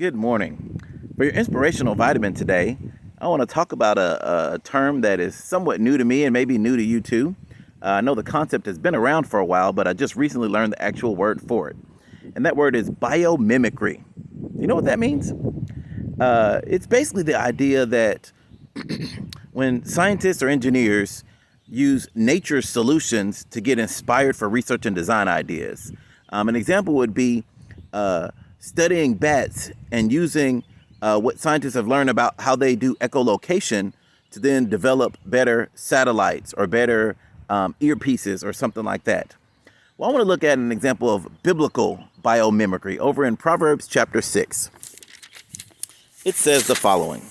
Good morning. For your inspirational vitamin today, I want to talk about a term that is somewhat new to me and maybe new to you too. I know the concept has been around for a while, but I just recently learned the actual word for it. And that word is biomimicry. You know what that means? It's basically the idea that when scientists or engineers use nature's solutions to get inspired for research and design ideas. An example would be studying bats and using what scientists have learned about how they do echolocation to then develop better satellites or better earpieces or something like that. Well, I want to look at an example of biblical biomimicry over in Proverbs chapter 6. It says the following.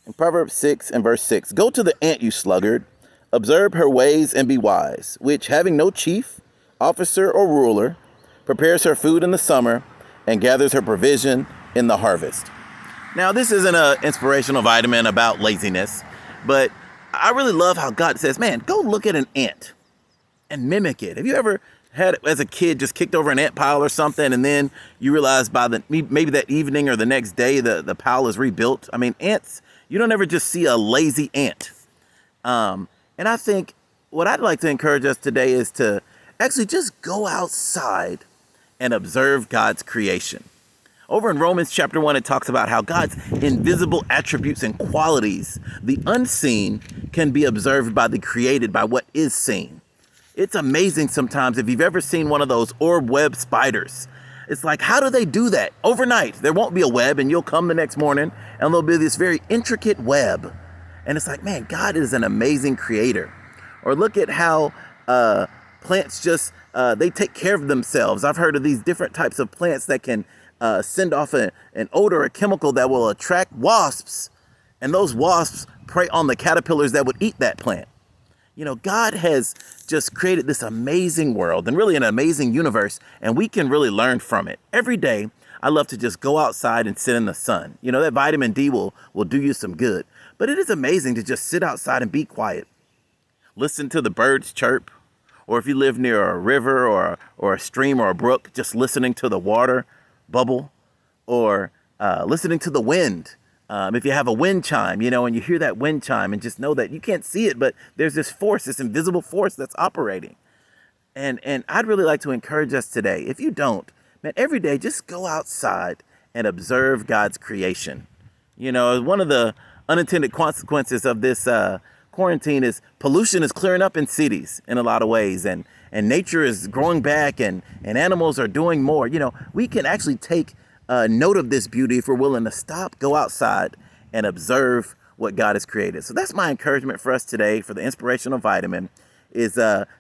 In Proverbs 6 and verse 6, "Go to the ant, you sluggard, observe her ways and be wise, which, having no chief, officer, or ruler, prepares her food in the summer and gathers her provision in the harvest." Now, this isn't an inspirational vitamin about laziness, but I really love how God says, man, go look at an ant and mimic it. Have you ever had, as a kid, just kicked over an ant pile or something, and then you realize maybe that evening or the next day, the pile is rebuilt? I mean, ants, you don't ever just see a lazy ant. And I think what I'd like to encourage us today is to actually just go outside and observe God's creation. Over in Romans chapter 1, it talks about how God's invisible attributes and qualities, the unseen, can be observed by the created, by what is seen. It's amazing sometimes if you've ever seen one of those orb web spiders. It's like, how do they do that? Overnight, there won't be a web, and you'll come the next morning, and there'll be this very intricate web. And it's like, man, God is an amazing creator. Or look at how plants just, they take care of themselves. I've heard of these different types of plants that can send off an odor, a chemical that will attract wasps, and those wasps prey on the caterpillars that would eat that plant. You know, God has just created this amazing world and really an amazing universe, and we can really learn from it. Every day, I love to just go outside and sit in the sun. You know, that vitamin D will do you some good. But it is amazing to just sit outside and be quiet. Listen to the birds chirp, or if you live near a river or a stream or a brook, just listening to the water bubble, or listening to the wind. If you have a wind chime, and you hear that wind chime, and just know that you can't see it, but there's this force, this invisible force that's operating. And I'd really like to encourage us today, if you don't, man, every day just go outside and observe God's creation. One of the unintended consequences of this quarantine is pollution is clearing up in cities in a lot of ways, and nature is growing back, and animals are doing more. We can actually take note of this beauty if we're willing to stop, go outside, and observe what God has created. So that's my encouragement for us today for the inspirational vitamin is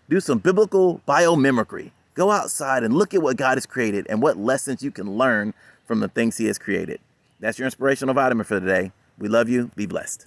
do some biblical biomimicry. Go outside and look at what God has created and what lessons you can learn from the things he has created. That's your inspirational vitamin for today. We love you. Be blessed.